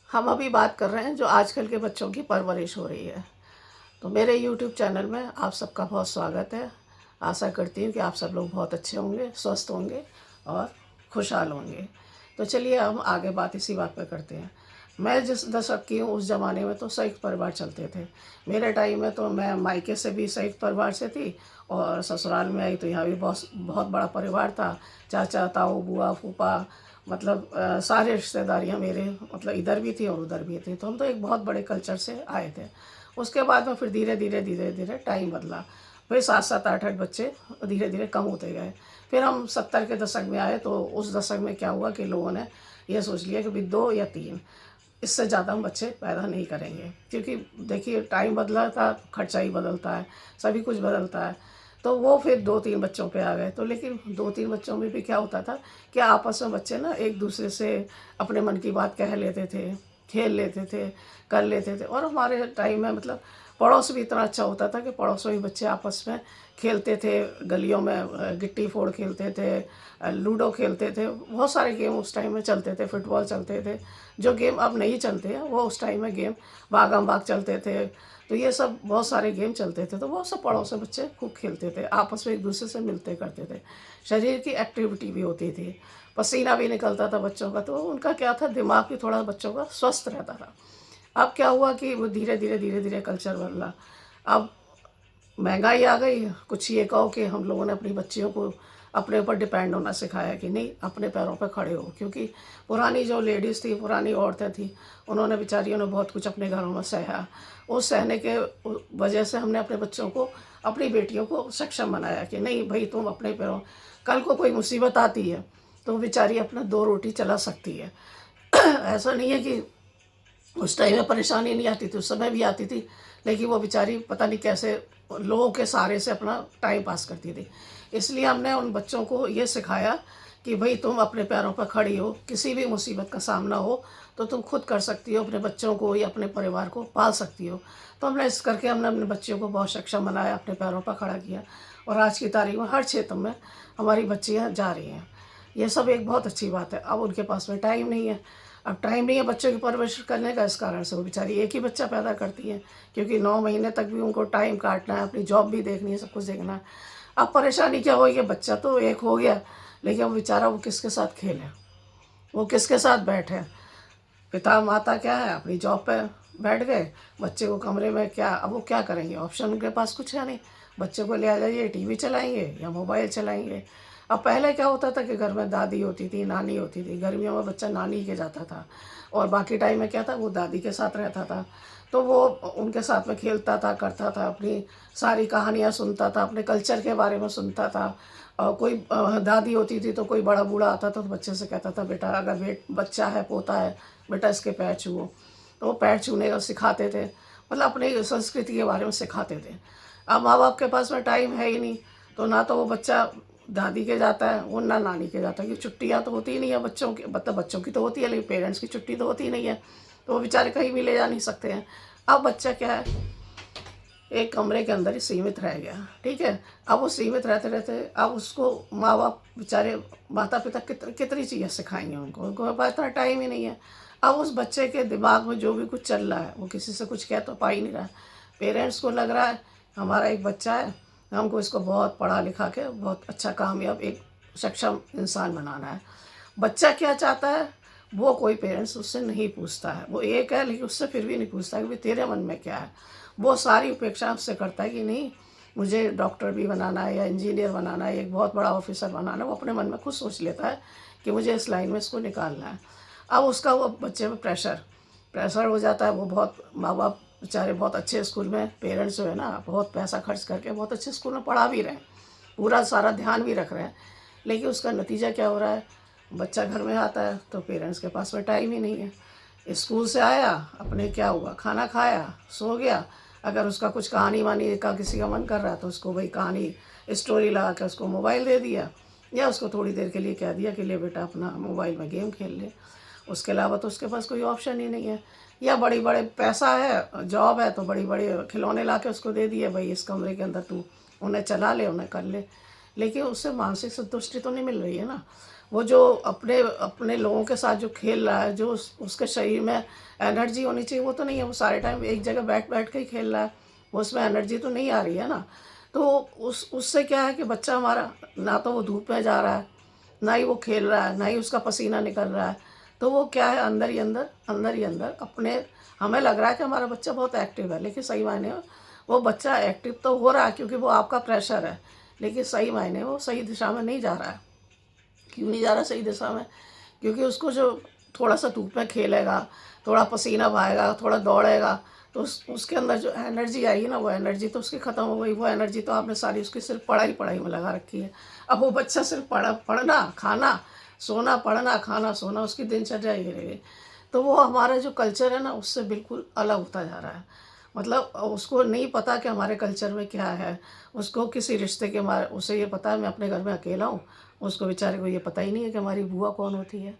हम अभी बात कर रहे हैं जो आजकल के बच्चों की परवरिश हो रही है। तो मेरे यूट्यूब चैनल में आप सबका बहुत स्वागत है। आशा करती हूँ कि आप सब लोग बहुत अच्छे होंगे, स्वस्थ होंगे और खुशहाल होंगे। तो चलिए हम आगे बात इसी बात पर करते हैं। मैं जिस दशक की हूँ उस ज़माने में तो संयुक्त परिवार चलते थे। मेरे टाइम में तो मैं मायके से भी संयुक्त परिवार से थी और ससुराल में आई तो यहाँ भी बहुत बहुत बड़ा परिवार था। चाचा, ताऊ, बुआ, फूफा, मतलब सारे रिश्तेदारियाँ मेरे मतलब इधर भी थी और उधर भी थी। तो हम तो एक बहुत बड़े कल्चर से आए थे। उसके बाद में फिर धीरे धीरे धीरे धीरे टाइम बदला। फिर 7-7 8-8 बच्चे धीरे धीरे कम होते गए। फिर हम 70 के दशक में आए तो उस दशक में क्या हुआ कि लोगों ने ये सोच लिया कि भाई 2 या 3, इससे ज़्यादा हम बच्चे पैदा नहीं करेंगे। क्योंकि देखिए टाइम बदला था, खर्चा ही बदलता है, सभी कुछ बदलता है। तो वो फिर 2-3 बच्चों पे आ गए। तो लेकिन 2-3 बच्चों में भी क्या होता था कि आपस में बच्चे ना एक दूसरे से अपने मन की बात कह लेते थे, खेल लेते थे, कर लेते थे। और हमारे टाइम में मतलब पड़ोस भी इतना अच्छा होता था कि पड़ोस में भी बच्चे आपस में खेलते थे, गलियों में गिट्टी फोड़ खेलते थे, लूडो खेलते थे। बहुत सारे गेम उस टाइम में चलते थे, फुटबॉल चलते थे। जो गेम अब नहीं चलते हैं वो उस टाइम में गेम भागम भाग चलते थे। तो ये सब बहुत सारे गेम चलते थे। तो वो सब पड़ोस में बच्चे खूब खेलते थे, आपस में एक दूसरे से मिलते करते थे। शरीर की एक्टिविटी भी होती थी, पसीना भी निकलता था बच्चों का। तो उनका क्या था, दिमाग भी थोड़ा बच्चों का स्वस्थ रहता था। अब क्या हुआ कि वो धीरे धीरे कल्चर बदला। अब महंगाई आ गई। कुछ ये कहो कि हम लोगों ने अपनी बच्चियों को अपने ऊपर डिपेंड होना सिखाया कि नहीं, अपने पैरों पर खड़े हो। क्योंकि पुरानी जो लेडीज़ थी, पुरानी औरतें थी, उन्होंने बेचारियों ने बहुत कुछ अपने घरों में सहा। उस सहने के वजह से हमने अपने बच्चों को, अपनी बेटियों को सक्षम बनाया कि नहीं भाई तुम अपने पैरों, कल को कोई मुसीबत आती है तो बेचारी अपना 2 रोटी चला सकती है। ऐसा नहीं है कि उस टाइम में परेशानी नहीं आती थी, उस समय भी आती थी। लेकिन वो बेचारी पता नहीं कैसे लोगों के सहारे से अपना टाइम पास करती थी। इसलिए हमने उन बच्चों को ये सिखाया कि भाई तुम अपने पैरों पर खड़ी हो, किसी भी मुसीबत का सामना हो तो तुम खुद कर सकती हो, अपने बच्चों को या अपने परिवार को पाल सकती हो। तो हमने इस करके हमने अपने बच्चियों को बहुत सक्षम बनाया, अपने पैरों पर खड़ा किया। और आज की तारीख में हर क्षेत्र में हमारी बच्चियाँ जा रही हैं। ये सब एक बहुत अच्छी बात है। अब उनके पास में टाइम नहीं है। अब टाइम नहीं है बच्चों की परवरिश करने का, इस कारण से वो बेचारी एक ही बच्चा पैदा करती हैं। क्योंकि 9 महीने तक भी उनको टाइम काटना है, अपनी जॉब भी देखनी है, सब कुछ देखना है। अब परेशानी क्या हो गई, बच्चा तो एक हो गया, लेकिन वो बेचारा वो किसके साथ खेले, वो किसके साथ बैठे। पिता माता क्या है, अपनी जॉब पे बैठ गए, बच्चे को कमरे में क्या, अब वो क्या करेंगे, ऑप्शन उनके पास कुछ है नहीं। बच्चे को ले आ जाइए, टीवी चलाएंगे या मोबाइल चलाएंगे। अब पहले क्या होता था कि घर में दादी होती थी, नानी होती थी। गर्मियों में बच्चा नानी के जाता था और बाकी टाइम में क्या था, वो दादी के साथ रहता था। तो वो उनके साथ में खेलता था, करता था, अपनी सारी कहानियाँ सुनता था, अपने कल्चर के बारे में सुनता था। और कोई दादी होती थी तो कोई बड़ा बूढ़ा आता था तो बच्चे से कहता था, बेटा अगर बच्चा है, पोता है, बेटा इसके पैर छुओ। तो वो पैर छूने का सिखाते थे, मतलब अपनी संस्कृति के बारे में सिखाते थे। अब माँ बाप के पास में टाइम है ही नहीं। तो ना तो वो बच्चा दादी के जाता है, वो ना नानी के जाता है। क्योंकि छुट्टियाँ तो होती ही नहीं है बच्चों की, मतलब बच्चों की तो होती है लेकिन पेरेंट्स की छुट्टी तो होती नहीं है। तो वो बेचारे कहीं भी ले जा नहीं सकते हैं। अब बच्चा क्या है, एक कमरे के अंदर ही सीमित रह गया। ठीक है। अब वो सीमित रहते रहते अब उसको माँ बाप बेचारे, माता पिता कितनी चीज़ें सिखाएंगे उनको, उनको पास इतना टाइम ही नहीं है। अब उस बच्चे के दिमाग में जो भी कुछ चल रहा है वो किसी से कुछ कह तो पा ही नहीं रहा है। पेरेंट्स को लग रहा है हमारा एक बच्चा है, हमको इसको बहुत पढ़ा लिखा के बहुत अच्छा कामयाब एक सक्षम इंसान बनाना है। बच्चा क्या चाहता है वो कोई पेरेंट्स उससे नहीं पूछता है। वो एक है लेकिन उससे फिर भी नहीं पूछता कि भाई तेरे मन में क्या है। वो सारी उपेक्षा उससे करता है कि नहीं, मुझे डॉक्टर भी बनाना है या इंजीनियर बनाना है, एक बहुत बड़ा ऑफिसर बनाना है। वो अपने मन में खुद सोच लेता है कि मुझे इस लाइन में इसको निकालना है। अब उसका वो बच्चे में प्रेशर प्रेशर हो जाता है। वो बहुत माँ बाप बेचारे बहुत अच्छे स्कूल में, पेरेंट्स जो है ना बहुत पैसा खर्च करके बहुत अच्छे स्कूल में पढ़ा भी रहे हैं, पूरा सारा ध्यान भी रख रहे हैं। लेकिन उसका नतीजा क्या हो रहा है, बच्चा घर में आता है तो पेरेंट्स के पास में टाइम ही नहीं है। स्कूल से आया, अपने क्या हुआ, खाना खाया, सो गया। अगर उसका कुछ कहानी वानी का किसी का मन कर रहा है तो उसको वही कहानी स्टोरी लगा के उसको मोबाइल दे दिया, या उसको थोड़ी देर के लिए कह दिया कि ले बेटा अपना मोबाइल में गेम खेल ले। उसके अलावा तो उसके पास कोई ऑप्शन ही नहीं है। या बड़ी बड़े पैसा है, जॉब है, तो बड़ी बड़ी खिलौने ला के उसको दे दिए, भाई इस कमरे के अंदर तू उन्हें चला ले, उन्हें कर ले। लेकिन उससे मानसिक संतुष्टि तो नहीं मिल रही है ना। वो जो अपने अपने लोगों के साथ जो खेल रहा है, जो उसके शरीर में एनर्जी होनी चाहिए वो तो नहीं है। वो सारे टाइम एक जगह बैठ बैठ के ही खेल रहा है, वो उसमें एनर्जी तो नहीं आ रही है ना। तो उससे क्या है कि बच्चा हमारा ना तो वो धूप में जा रहा है, ना ही वो खेल रहा है, ना ही उसका पसीना निकल रहा है। तो वो क्या है, अंदर ही अंदर, अंदर ही अंदर अपने, हमें लग रहा है कि हमारा बच्चा बहुत एक्टिव है, लेकिन सही मायने में वो बच्चा एक्टिव तो हो रहा है क्योंकि वो आपका प्रेशर है, लेकिन सही मायने में वो सही दिशा में नहीं जा रहा है। क्यों नहीं जा रहा सही दिशा में? क्योंकि उसको जो थोड़ा सा धूप में खेलेगा, थोड़ा पसीना बहाएगा, थोड़ा दौड़ेगा, तो उसके अंदर जो एनर्जी आएगी ना, वो एनर्जी तो उसकी ख़त्म हो गई। वो एनर्जी तो आपने सारी उसकी सिर्फ पढ़ाई पढ़ाई में लगा रखी है। अब वो बच्चा सिर्फ पढ़ना खाना सोना, पढ़ना खाना सोना, उसकी दिनचर्या ये रही। तो वो हमारा जो कल्चर है ना, उससे बिल्कुल अलग होता जा रहा है। मतलब उसको नहीं पता कि हमारे कल्चर में क्या है। उसको किसी रिश्ते के मारे, उसे ये पता है मैं अपने घर में अकेला हूँ, उसको बेचारे को ये पता ही नहीं है कि हमारी बुआ कौन होती है,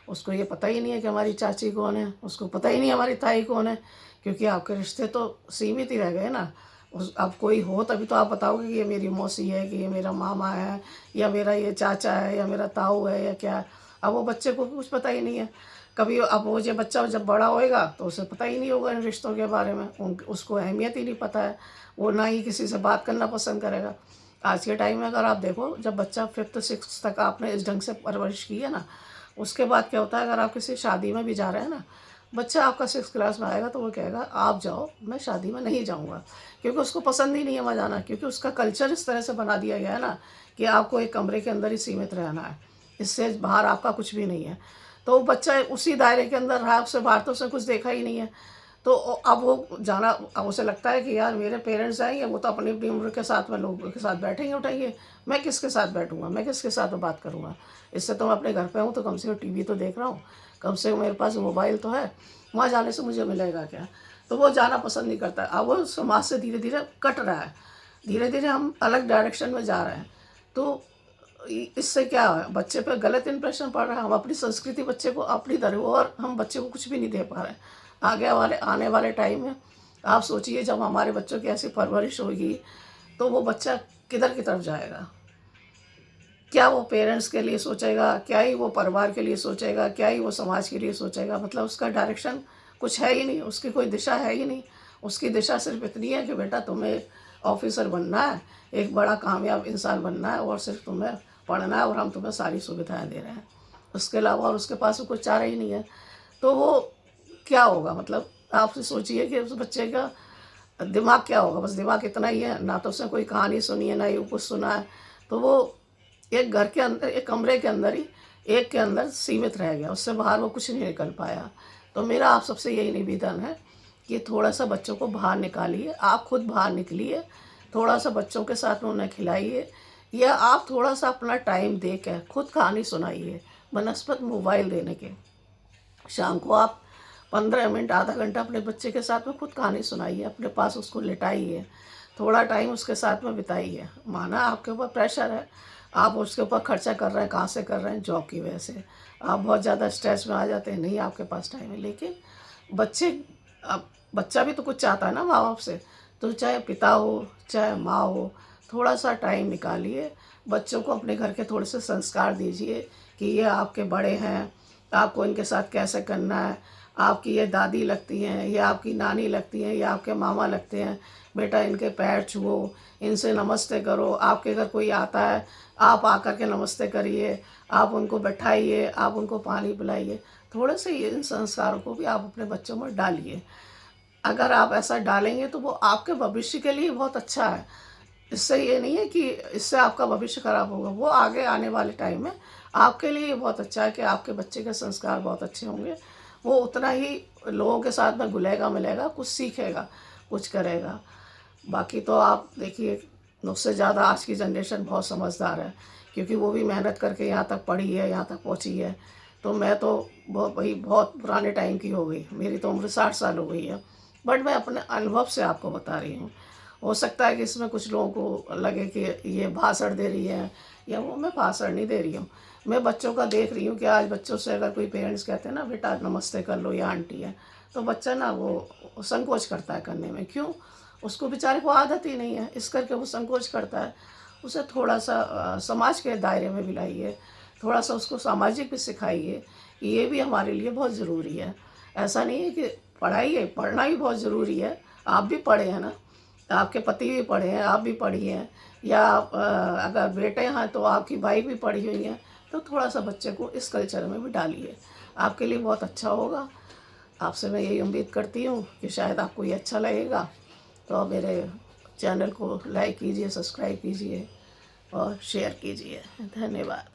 उसको ये पता ही नहीं है कि हमारी चाची कौन है, उसको पता ही नहीं है हमारी ताई कौन है। क्योंकि आपके रिश्ते तो सीमित ही रह गए ना। उस अब कोई हो तभी तो आप बताओगे कि ये मेरी मौसी है, कि ये मेरा मामा है, या मेरा ये चाचा है, या मेरा ताऊ है, या क्या है। अब वो बच्चे को कुछ पता ही नहीं है। कभी अब वो जो बच्चा जब बड़ा होएगा तो उसे पता ही नहीं होगा इन रिश्तों के बारे में, उसको अहमियत ही नहीं पता है। वो ना ही किसी से बात करना पसंद करेगा। आज के टाइम में अगर आप देखो, जब बच्चा 5th 6th तक आपने इस ढंग से परवरिश की है ना, उसके बाद क्या होता है, अगर आप किसी शादी में भी जा रहे हैं ना, बच्चा आपका 6th क्लास में आएगा तो वो कहेगा आप जाओ, मैं शादी में नहीं जाऊंगा। क्योंकि उसको पसंद ही नहीं है वहाँ जाना, क्योंकि उसका कल्चर इस तरह से बना दिया गया है ना कि आपको एक कमरे के अंदर ही सीमित रहना है, इससे बाहर आपका कुछ भी नहीं है। तो वो बच्चा उसी दायरे के अंदर रहा, उससे बाहर तो उसने कुछ देखा ही नहीं है। तो अब वो जाना, अब उसे लगता है कि यार मेरे पेरेंट्स आएंगे, वो तो अपनी अपनी उम्र के साथ में लोगों के साथ बैठेंगे उठेंगे, मैं किसके साथ बैठूंगा, मैं किसके साथ बात करूंगा। इससे तो मैं अपने घर पे हूँ तो कम से कम टीवी तो देख रहा हूँ, कम से कम मेरे पास मोबाइल तो है, वहाँ जाने से मुझे मिलेगा क्या। तो वो जाना पसंद नहीं करता। अब वो समाज से धीरे धीरे कट रहा है, धीरे धीरे हम अलग डायरेक्शन में जा रहे हैं। तो इससे क्या है, बच्चे पे गलत इंप्रेशन पड़ रहा है। हम अपनी संस्कृति बच्चे को, अपनी धरोहर हम बच्चे को कुछ भी नहीं दे पा रहे हैं। आने वाले टाइम में आप सोचिए, जब हमारे बच्चों की ऐसी परवरिश होगी तो वो बच्चा किधर की तरफ जाएगा। क्या वो पेरेंट्स के लिए सोचेगा, क्या ही वो परिवार के लिए सोचेगा, क्या ही वो समाज के लिए सोचेगा। मतलब उसका डायरेक्शन कुछ है ही नहीं, उसकी कोई दिशा है ही नहीं। उसकी दिशा सिर्फ इतनी है कि बेटा तुम्हें ऑफिसर बनना है, एक बड़ा कामयाब इंसान बनना है, और सिर्फ तुम्हें पढ़ना है, और हम तुम्हें सारी सुविधाएं दे रहे हैं। उसके अलावा और उसके पास कुछ चारा ही नहीं है। तो वो क्या होगा, मतलब आप सोचिए कि उस बच्चे का दिमाग क्या होगा। बस दिमाग इतना ही है, ना तो उसने कोई कहानी सुनी है, ना ही कुछ सुना है। तो वो एक घर के अंदर, एक कमरे के अंदर ही, एक के अंदर सीमित रह गया, उससे बाहर वो कुछ नहीं निकल पाया। तो मेरा आप सबसे यही निवेदन है कि थोड़ा सा बच्चों को बाहर निकालिए, आप खुद बाहर निकलिए, थोड़ा सा बच्चों के साथ में उन्हें खिलाइए, या आप थोड़ा सा अपना टाइम दे कर खुद कहानी सुनाइए बनस्पत मोबाइल देने के। शाम को आप 15 मिनट आधा घंटा अपने बच्चे के साथ में खुद कहानी सुनाइए, अपने पास उसको लिटाइए, थोड़ा टाइम उसके साथ में बिताइए। माना आपके ऊपर प्रेशर है, आप उसके ऊपर खर्चा कर रहे हैं, कहाँ से कर रहे हैं, जॉब की वजह से आप बहुत ज़्यादा स्ट्रेस में आ जाते हैं, नहीं आपके पास टाइम है। लेकिन बच्चे, अब बच्चा भी तो कुछ चाहता है ना माँ बाप से। तो चाहे पिता हो चाहे माँ हो, थोड़ा सा टाइम निकालिए, बच्चों को अपने घर के थोड़े से संस्कार दीजिए कि ये आपके बड़े हैं, आपको इनके साथ कैसे करना है। आपकी ये दादी लगती हैं, ये आपकी नानी लगती हैं, ये आपके मामा लगते हैं, बेटा इनके पैर छुओ, इनसे नमस्ते करो। आपके घर कोई आता है, आप आकर के नमस्ते करिए, आप उनको बैठाइए, आप उनको पानी पिलाइए। थोड़े से इन संस्कारों को भी आप अपने बच्चों में डालिए। अगर आप ऐसा डालेंगे तो वो आपके भविष्य के लिए बहुत अच्छा है। इससे ये नहीं है कि इससे आपका भविष्य खराब होगा, वो आगे आने वाले टाइम में आपके लिए ये बहुत अच्छा है कि आपके बच्चे के संस्कार बहुत अच्छे होंगे। वो उतना ही लोगों के साथ में घुलेगा मिलेगा, कुछ सीखेगा, कुछ करेगा। बाकी तो आप देखिए, मुझसे ज़्यादा आज की जनरेशन बहुत समझदार है, क्योंकि वो भी मेहनत करके यहाँ तक पढ़ी है, यहाँ तक पहुँची है। तो मैं तो बहुत पुराने टाइम की हो गई, मेरी तो उम्र 60 साल हो गई है। बट मैं अपने अनुभव से आपको बता रही हूँ। हो सकता है कि इसमें कुछ लोगों को लगे कि ये भाषण दे रही है, या वो, मैं भाषण नहीं दे रही हूँ। मैं बच्चों का देख रही हूँ कि आज बच्चों से अगर कोई पेरेंट्स कहते हैं ना बेटा नमस्ते कर लो या आंटी है, तो बच्चा ना वो संकोच करता है करने में। क्यों? उसको बेचारे को आदत ही नहीं है, इस करके वो संकोच करता है। उसे थोड़ा सा समाज के दायरे में भी लाइए, थोड़ा सा उसको सामाजिक भी सिखाइए कि ये भी हमारे लिए बहुत ज़रूरी है। ऐसा नहीं है कि पढ़ाई है, पढ़ना भी बहुत ज़रूरी है। आप भी पढ़े हैं ना, आपके पति भी पढ़े हैं, आप भी पढ़ी हैं, या अगर बेटे हैं तो आपकी वाइफ भी पढ़ी हुई हैं। तो थोड़ा सा बच्चे को इस कल्चर में भी डालिए, आपके लिए बहुत अच्छा होगा। आपसे मैं यही उम्मीद करती हूँ कि शायद आपको ये अच्छा लगेगा। तो मेरे चैनल को लाइक कीजिए, सब्सक्राइब कीजिए और शेयर कीजिए। धन्यवाद।